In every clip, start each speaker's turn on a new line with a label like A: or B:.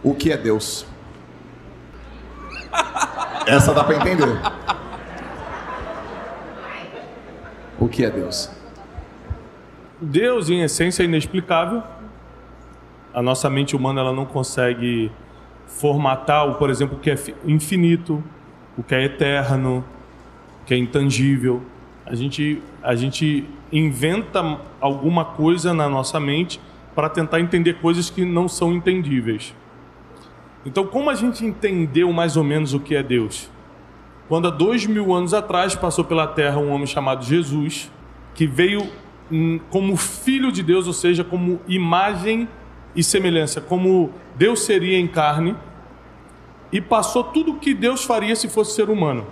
A: O que é Deus? Essa dá para entender. O que é Deus?
B: Deus, em essência, é inexplicável. A nossa mente humana ela não consegue formatar, por exemplo, o que é infinito, o que é eterno, o que é intangível. A gente inventa alguma coisa na nossa mente para tentar entender coisas que não são entendíveis. Então, como a gente entendeu mais ou menos o que é Deus? Quando há 2000 anos atrás passou pela Terra um homem chamado Jesus, que veio como filho de Deus, ou seja, como imagem e semelhança, como Deus seria em carne, e passou tudo o que Deus faria se fosse ser humano.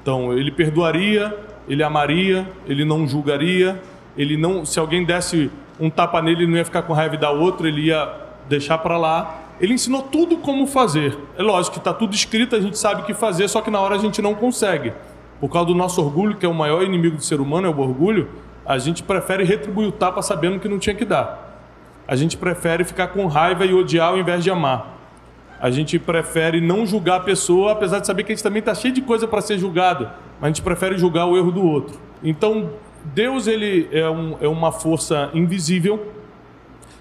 B: Então, ele perdoaria, ele amaria, ele não julgaria, se alguém desse um tapa nele, ele não ia ficar com raiva e dar outro, ele ia deixar para lá. Ele ensinou tudo como fazer. É lógico que está tudo escrito, a gente sabe o que fazer, só que na hora a gente não consegue. Por causa do nosso orgulho, que é o maior inimigo do ser humano, é o orgulho, a gente prefere retribuir o tapa sabendo que não tinha que dar. A gente prefere ficar com raiva e odiar ao invés de amar. A gente prefere não julgar a pessoa, apesar de saber que a gente também está cheio de coisa para ser julgado, mas a gente prefere julgar o erro do outro. Então, Deus ele é uma força invisível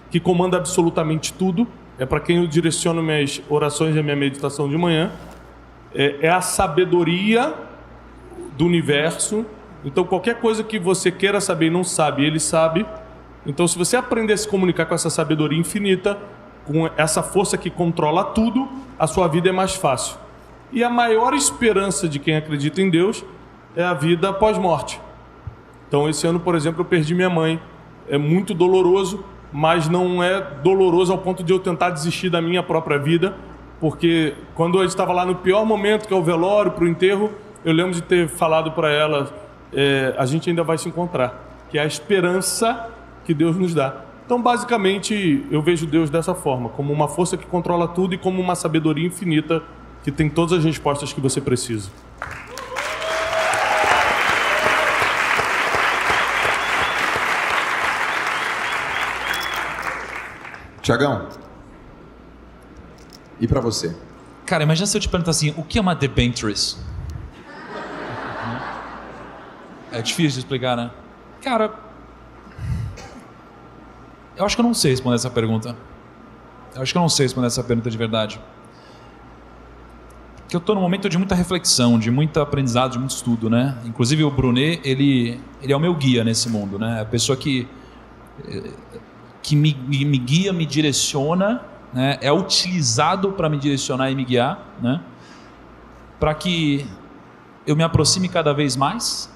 B: que comanda absolutamente tudo. É para quem eu direciono minhas orações e a minha meditação de manhã. É a sabedoria do universo. Então, qualquer coisa que você queira saber e não sabe, ele sabe. Então, se você aprender a se comunicar com essa sabedoria infinita, com essa força que controla tudo, a sua vida é mais fácil. E a maior esperança de quem acredita em Deus é a vida pós-morte. Então, esse ano, por exemplo, eu perdi minha mãe. É muito doloroso, mas não é doloroso ao ponto de eu tentar desistir da minha própria vida, porque quando eu estava lá no pior momento, que é o velório, para o enterro, eu lembro de ter falado para ela, a gente ainda vai se encontrar, que é a esperança que Deus nos dá. Então, basicamente, eu vejo Deus dessa forma, como uma força que controla tudo e como uma sabedoria infinita que tem todas as respostas que você precisa.
A: Tiagão, e pra você?
C: Cara, imagina se eu te perguntar assim, o que é uma debenture? É difícil de explicar, né? Cara, eu acho que eu não sei responder essa pergunta. De verdade. Porque eu estou num momento de muita reflexão, de muito aprendizado, de muito estudo, né? Inclusive o Brunet, ele é o meu guia nesse mundo, né? A pessoa que me guia, me direciona, né? É utilizado para me direcionar e me guiar, né? Para que eu me aproxime cada vez mais,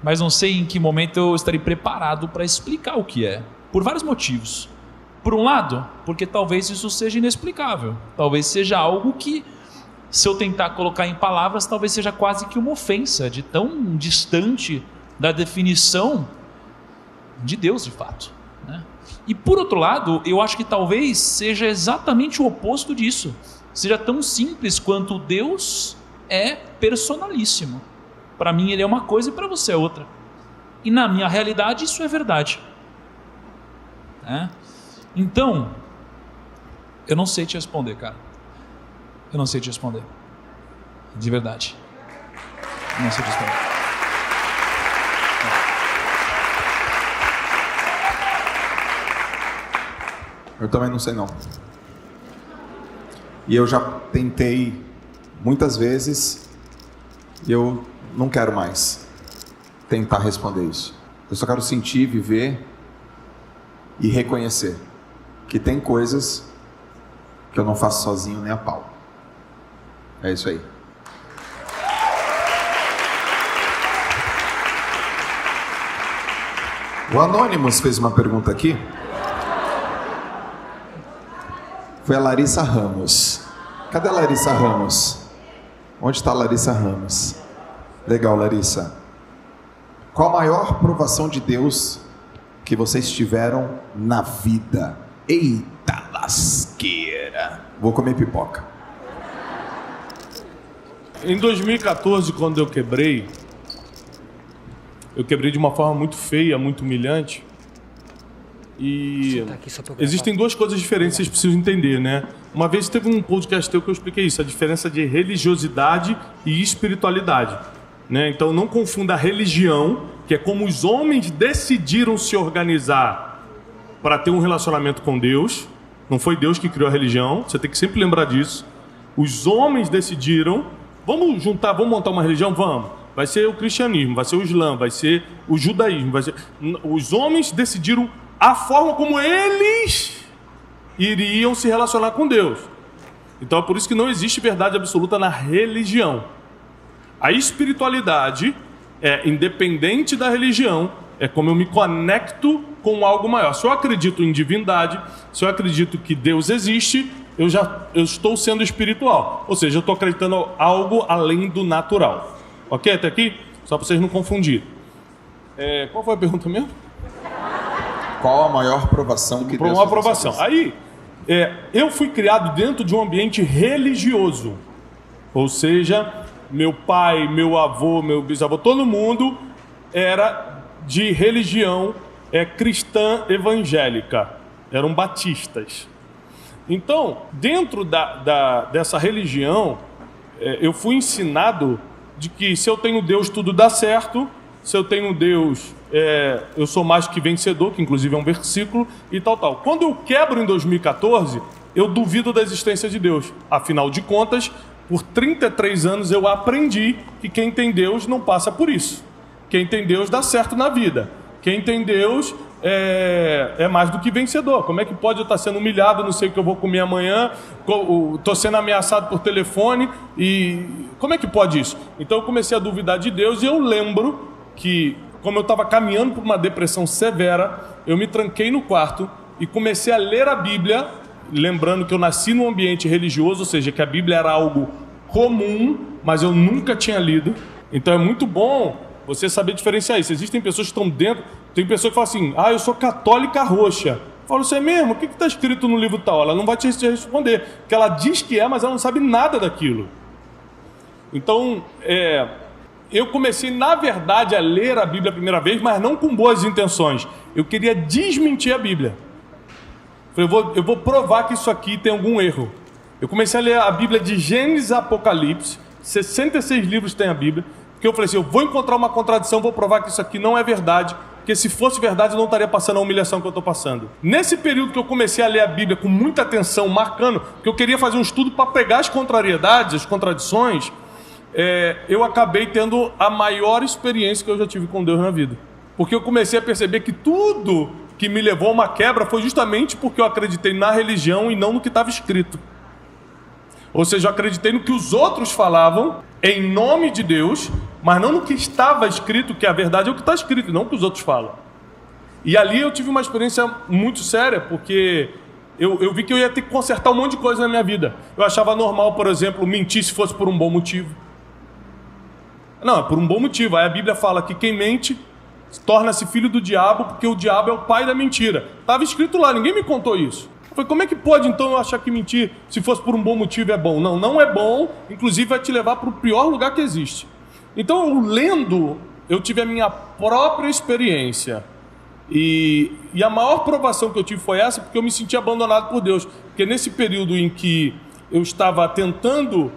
C: mas não sei em que momento eu estarei preparado para explicar o que é, por vários motivos. Por um lado, porque talvez isso seja inexplicável, talvez seja algo que, se eu tentar colocar em palavras, talvez seja quase que uma ofensa, de tão distante da definição de Deus de fato, né? E por outro lado, eu acho que talvez seja exatamente o oposto disso, seja tão simples quanto Deus é personalíssimo. Para mim ele é uma coisa e para você é outra, e na minha realidade isso é verdade, né? Então, eu não sei te responder, cara. Eu não sei te responder. De verdade. Eu não sei te responder.
A: Eu também não sei não. E eu já tentei muitas vezes e eu não quero mais tentar responder isso. Eu só quero sentir, viver e reconhecer que tem coisas que eu não faço sozinho nem a pau. É isso aí. O Anonymous fez uma pergunta aqui. Foi a Larissa Ramos. Cadê a Larissa Ramos? Onde está a Larissa Ramos? Legal, Larissa. Qual a maior provação de Deus que vocês tiveram na vida? Eita lasqueira. Vou comer pipoca.
B: Em 2014, quando eu quebrei de uma forma muito feia, muito humilhante. E existem duas coisas diferentes que vocês precisam entender, né? Uma vez teve um podcast teu que eu expliquei isso, a diferença de religiosidade e espiritualidade, né? Então não confunda a religião, que é como os homens decidiram se organizar para ter um relacionamento com Deus. Não foi Deus que criou a religião, você tem que sempre lembrar disso. Os homens decidiram, vamos montar uma religião? Vamos. Vai ser o cristianismo, vai ser o islã, vai ser o judaísmo, vai ser... Os homens decidiram a forma como eles iriam se relacionar com Deus. Então é por isso que não existe verdade absoluta na religião. A espiritualidade é independente da religião, é como eu me conecto com algo maior. Se eu acredito em divindade, se eu acredito que Deus existe, eu estou sendo espiritual. Ou seja, eu estou acreditando algo além do natural. Ok? Até aqui? Só para vocês não confundirem. Qual foi a pergunta mesmo?
A: Qual a maior provação que Deus...
B: Uma aprovação. Aí, eu fui criado dentro de um ambiente religioso. Ou seja, meu pai, meu avô, meu bisavô, todo mundo era de religião cristã evangélica. Eram batistas. Então, dentro dessa religião, eu fui ensinado de que se eu tenho Deus, tudo dá certo. Se eu tenho Deus, eu sou mais que vencedor, que inclusive é um versículo, e tal. Quando eu quebro em 2014, eu duvido da existência de Deus. Afinal de contas, por 33 anos eu aprendi que quem tem Deus não passa por isso. Quem tem Deus dá certo na vida. Quem tem Deus é mais do que vencedor. Como é que pode eu estar sendo humilhado, não sei o que eu vou comer amanhã, estou sendo ameaçado por telefone, e como é que pode isso? Então eu comecei a duvidar de Deus, e eu lembro que, como eu estava caminhando por uma depressão severa, eu me tranquei no quarto e comecei a ler a Bíblia, lembrando que eu nasci num ambiente religioso, ou seja, que a Bíblia era algo comum, mas eu nunca tinha lido. Então é muito bom você saber diferenciar isso. Existem pessoas que estão dentro, tem pessoas que falam assim, eu sou católica roxa. Eu falo, você é mesmo? O que está escrito no livro tal? Ela não vai te responder, porque ela diz que mas ela não sabe nada daquilo. Então, eu comecei, na verdade, a ler a Bíblia a primeira vez, mas não com boas intenções. Eu queria desmentir a Bíblia. Eu vou provar que isso aqui tem algum erro. Eu comecei a ler a Bíblia de Gênesis a Apocalipse, 66 livros tem a Bíblia, porque eu falei assim, eu vou encontrar uma contradição, vou provar que isso aqui não é verdade, porque se fosse verdade eu não estaria passando a humilhação que eu estou passando. Nesse período que eu comecei a ler a Bíblia com muita atenção, marcando, porque eu queria fazer um estudo para pegar as contrariedades, as contradições, eu acabei tendo a maior experiência que eu já tive com Deus na vida. Porque eu comecei a perceber que tudo que me levou a uma quebra foi justamente porque eu acreditei na religião e não no que estava escrito. Ou seja, eu acreditei no que os outros falavam em nome de Deus, mas não no que estava escrito, que a verdade é o que está escrito, e não o que os outros falam. E ali eu tive uma experiência muito séria, porque eu vi que eu ia ter que consertar um monte de coisa na minha vida. Eu achava normal, por exemplo, mentir se fosse por um bom motivo. Não, é por um bom motivo. Aí a Bíblia fala que quem mente torna-se filho do diabo, porque o diabo é o pai da mentira. Estava escrito lá, ninguém me contou isso. Eu falei, como é que pode então eu achar que mentir, se fosse por um bom motivo, é bom? Não, não é bom, inclusive vai te levar para o pior lugar que existe. Então, eu lendo, eu tive a minha própria experiência. E a maior provação que eu tive foi essa, porque eu me senti abandonado por Deus. Porque nesse período em que eu estava tentando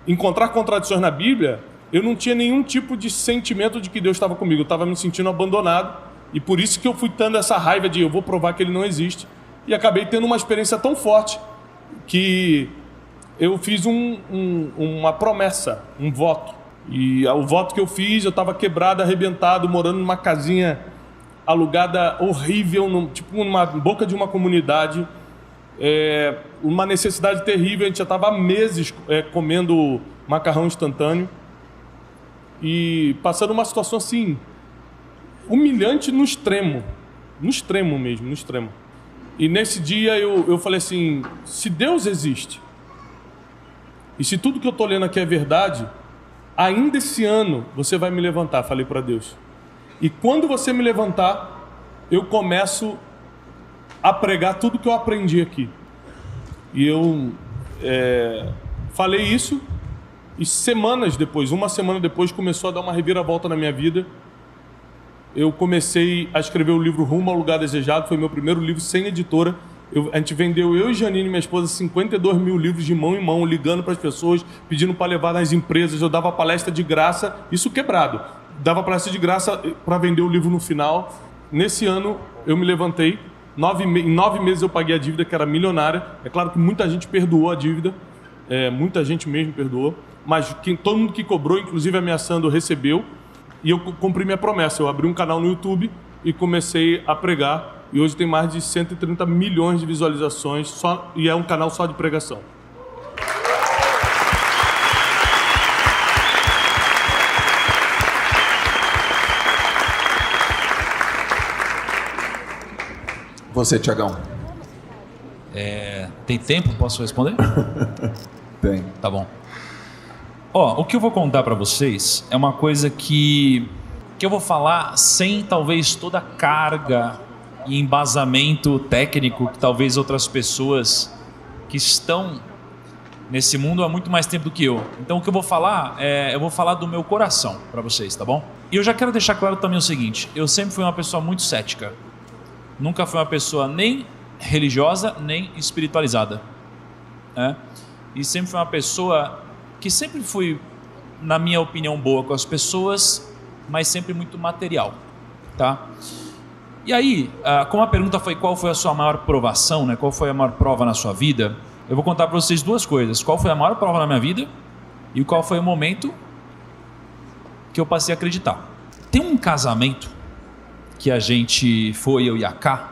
B: encontrar contradições na Bíblia, eu não tinha nenhum tipo de sentimento de que Deus estava comigo. Eu estava me sentindo abandonado. E por isso que eu fui tendo essa raiva de eu vou provar que ele não existe. E acabei tendo uma experiência tão forte que eu fiz uma promessa, um voto. E o voto que eu fiz, eu estava quebrado, arrebentado, morando numa casinha alugada horrível, tipo numa boca de uma comunidade. Uma necessidade terrível, a gente já estava há meses comendo macarrão instantâneo. E passando uma situação assim, humilhante no extremo mesmo, no extremo. E nesse dia eu falei assim, se Deus existe, e se tudo que eu estou lendo aqui é verdade, ainda esse ano você vai me levantar, falei para Deus. E quando você me levantar, eu começo a pregar tudo que eu aprendi aqui. E eu falei isso, e semanas depois, uma semana depois, começou a dar uma reviravolta na minha vida. eu comecei a escrever o livro Rumo ao Lugar Desejado, foi meu primeiro livro sem editora. A gente vendeu, eu e Janine, minha esposa, 52 mil livros de mão em mão, ligando para as pessoas, pedindo para levar nas empresas. Eu dava palestra de graça, isso quebrado. Dava palestra de graça para vender o livro no final. Nesse ano, eu me levantei. Em 9 meses eu paguei a dívida, que era milionária. É claro que muita gente perdoou a dívida, muita gente mesmo perdoou, mas todo mundo que cobrou, inclusive ameaçando, recebeu. E eu cumpri minha promessa. Eu abri um canal no YouTube e comecei a pregar. E hoje tem mais de 130 milhões de visualizações e é um canal só de pregação.
A: Você, Tiagão.
C: Tem tempo? Posso responder?
A: Tem.
C: Tá bom. O que eu vou contar para vocês é uma coisa que eu vou falar sem talvez toda a carga e embasamento técnico que talvez outras pessoas que estão nesse mundo há muito mais tempo do que eu. Então o que eu vou falar eu vou falar do meu coração para vocês, tá bom? E eu já quero deixar claro também o seguinte: eu sempre fui uma pessoa muito cética. Nunca fui uma pessoa nem religiosa nem espiritualizada, né? E sempre fui uma pessoa que sempre fui, na minha opinião, boa com as pessoas, mas sempre muito material, tá? E aí, como a pergunta foi qual foi a sua maior provação, né? Qual foi a maior prova na sua vida, eu vou contar para vocês duas coisas: qual foi a maior prova na minha vida e qual foi o momento que eu passei a acreditar. Tem um casamento que a gente foi, eu e a Ká,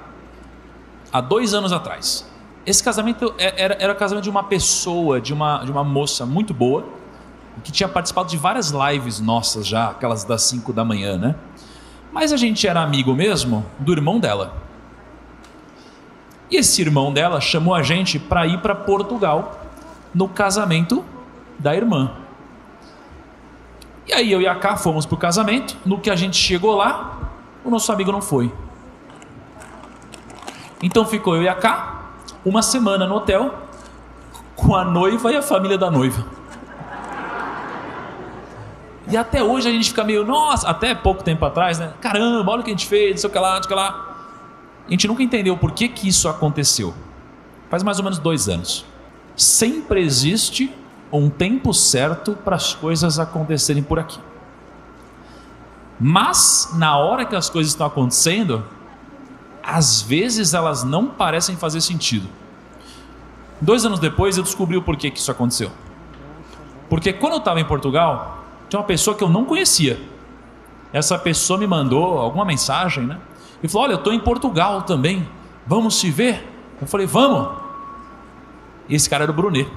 C: há 2 anos atrás. Esse casamento era o casamento de uma pessoa, de uma moça muito boa, que tinha participado de várias lives nossas já, aquelas das 5 da manhã, né? Mas a gente era amigo mesmo do irmão dela. E esse irmão dela chamou a gente para ir para Portugal no casamento da irmã. E aí eu e a Ká fomos pro casamento. No que a gente chegou lá, o nosso amigo não foi. Então ficou eu e a Ká 1 semana no hotel com a noiva e a família da noiva. E até hoje a gente fica meio, nossa, até pouco tempo atrás, né? Caramba, olha o que a gente fez, não sei o que lá, não sei o que lá. A gente nunca entendeu por que isso aconteceu. Faz mais ou menos 2 anos. Sempre existe um tempo certo para as coisas acontecerem por aqui. Mas, na hora que as coisas estão acontecendo, às vezes elas não parecem fazer sentido. 2 anos depois eu descobri o porquê que isso aconteceu. Porque quando eu estava em Portugal, tinha uma pessoa que eu não conhecia. Essa pessoa me mandou alguma mensagem, né? E falou: olha, eu estou em Portugal também, vamos se ver? Eu falei: vamos. E esse cara era o Brunet.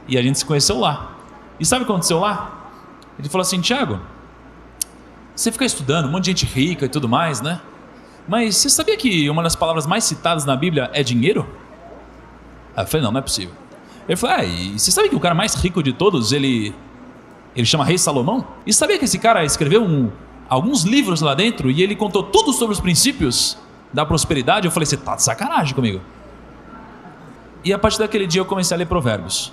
C: E a gente se conheceu lá. E sabe o que aconteceu lá? Ele falou assim: Tiago, você fica estudando, um monte de gente rica e tudo mais, né? Mas você sabia que uma das palavras mais citadas na Bíblia é dinheiro? Aí eu falei: não é possível. Ele falou: e você sabe que o cara mais rico de todos, ele chama Rei Salomão? E sabia que esse cara escreveu alguns livros lá dentro e ele contou tudo sobre os princípios da prosperidade? Eu falei: você tá de sacanagem comigo. E a partir daquele dia eu comecei a ler Provérbios.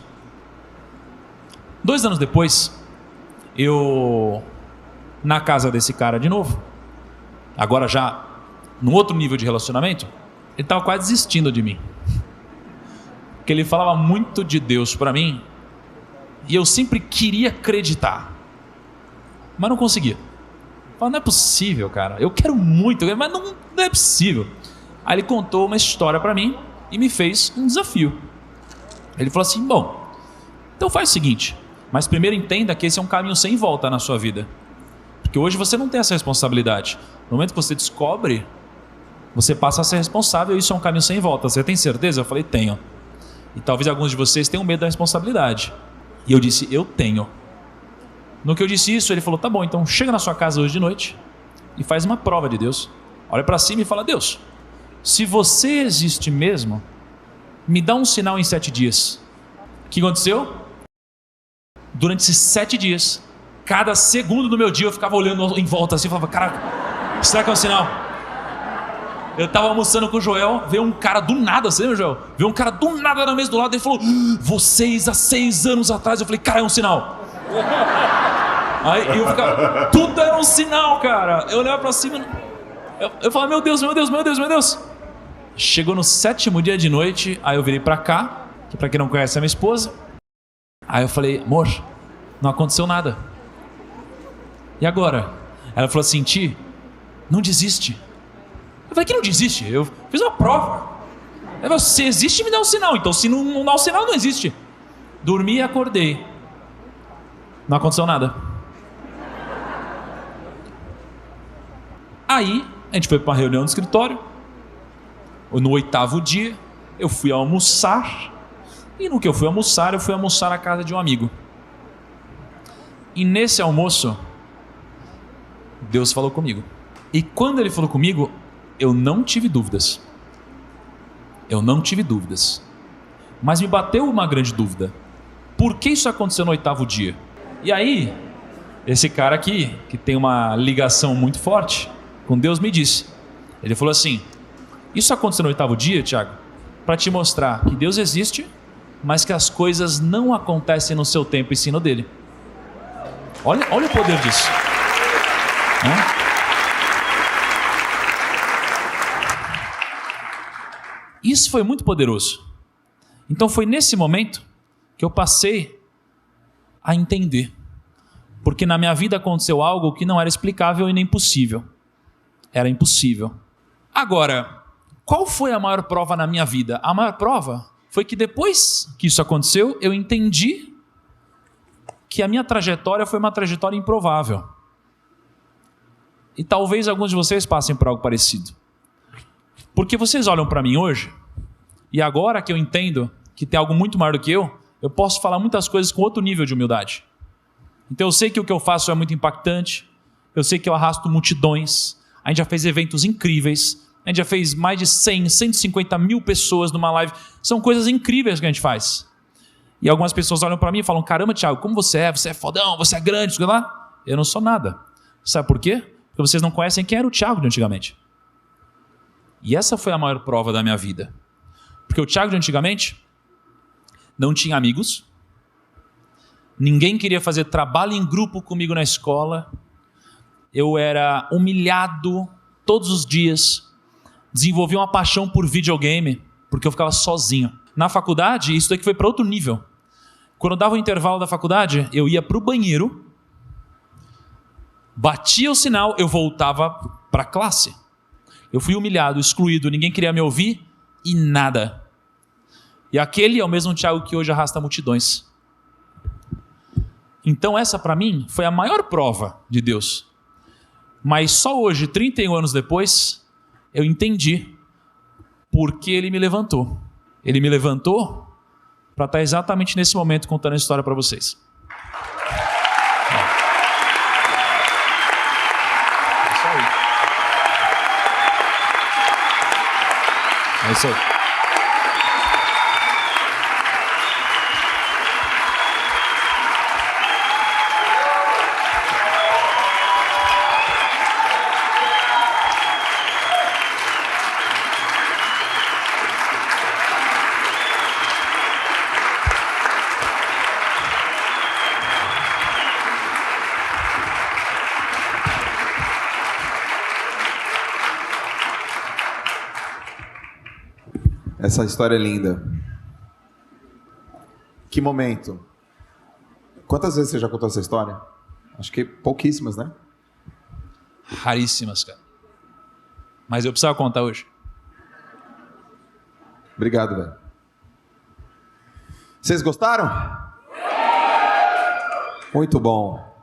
C: 2 anos depois, eu, na casa desse cara de novo, agora já num outro nível de relacionamento, ele estava quase desistindo de mim. Porque ele falava muito de Deus para mim e eu sempre queria acreditar, mas não conseguia. Eu falava: não é possível, cara, eu quero muito, mas não é possível. Aí ele contou uma história para mim e me fez um desafio. Ele falou assim: bom, então faz o seguinte, mas primeiro entenda que esse é um caminho sem volta na sua vida, porque hoje você não tem essa responsabilidade. No momento que você descobre, você passa a ser responsável e isso é um caminho sem volta. Você tem certeza? Eu falei: tenho. E talvez alguns de vocês tenham medo da responsabilidade. E eu disse: eu tenho. No que eu disse isso, ele falou: tá bom, então chega na sua casa hoje de noite e faz uma prova de Deus. Olha para cima e fala: Deus, se você existe mesmo, me dá um sinal em 7 dias. O que aconteceu? Durante esses 7 dias, cada segundo do meu dia eu ficava olhando em volta assim e falava: caraca, será que é um sinal? Eu estava almoçando com o Joel, veio um cara do nada, você lembra, Joel? Veio um cara do nada na mesa do lado, ele falou: vocês há 6 anos atrás. Eu falei: cara, é um sinal. Aí eu ficava, tudo era um um sinal, cara. Eu olhava pra cima, eu falava, meu Deus. Chegou no 7º dia de noite, aí eu virei pra cá, que pra quem não conhece é minha esposa. Aí eu falei, amor, não aconteceu nada. E agora? Ela falou assim, Ti, não desiste. Eu falei, que não desiste? Eu fiz uma prova. Ela falou, se existe, me dá um sinal. Então, se não dá um sinal, não existe. Dormi e acordei. Não aconteceu nada. Aí, a gente foi para uma reunião no escritório. No 8º dia, eu fui almoçar. E no que eu fui almoçar na casa de um amigo. E nesse almoço, Deus falou comigo. E quando Ele falou comigo, eu não tive dúvidas. Mas me bateu uma grande dúvida. Por que isso aconteceu no 8º dia? E aí, esse cara aqui, que tem uma ligação muito forte com Deus, me disse. Ele falou assim, isso aconteceu no 8º dia, Tiago, para te mostrar que Deus existe, mas que as coisas não acontecem no seu tempo e sim no dele. Olha o poder disso. Isso foi muito poderoso. Então foi nesse momento que eu passei a entender. Porque na minha vida aconteceu algo que não era explicável e nem possível. Era impossível. Agora, qual foi a maior prova na minha vida? A maior prova foi que depois que isso aconteceu, eu entendi que a minha trajetória foi uma trajetória improvável. E talvez alguns de vocês passem por algo parecido. Porque vocês olham para mim hoje, e agora que eu entendo que tem algo muito maior do que eu posso falar muitas coisas com outro nível de humildade. Então eu sei que o que eu faço é muito impactante, eu sei que eu arrasto multidões, a gente já fez eventos incríveis, a gente já fez mais de 100, 150 mil pessoas numa live, são coisas incríveis que a gente faz. E algumas pessoas olham para mim e falam, caramba, Thiago, como você é fodão, você é grande, sei lá. Eu não sou nada. Sabe por quê? Porque vocês não conhecem quem era o Thiago de antigamente. E essa foi a maior prova da minha vida. Porque o Thiago de antigamente não tinha amigos, ninguém queria fazer trabalho em grupo comigo na escola, eu era humilhado todos os dias, desenvolvi uma paixão por videogame, porque eu ficava sozinho. Na faculdade, isso daqui foi para outro nível. Quando dava o intervalo da faculdade, eu ia para o banheiro, batia o sinal, eu voltava para a classe. Eu fui humilhado, excluído, ninguém queria me ouvir e nada. E aquele é o mesmo Thiago que hoje arrasta multidões. Então essa para mim foi a maior prova de Deus. Mas só hoje, 31 anos depois, eu entendi por que Ele me levantou. Ele me levantou para estar exatamente nesse momento contando a história para vocês. É isso aí.
A: Essa história é linda. Que momento. Quantas vezes você já contou essa história? Acho que pouquíssimas, né?
C: Raríssimas, cara. Mas eu precisava contar hoje.
A: Obrigado, velho. Vocês gostaram? Muito bom.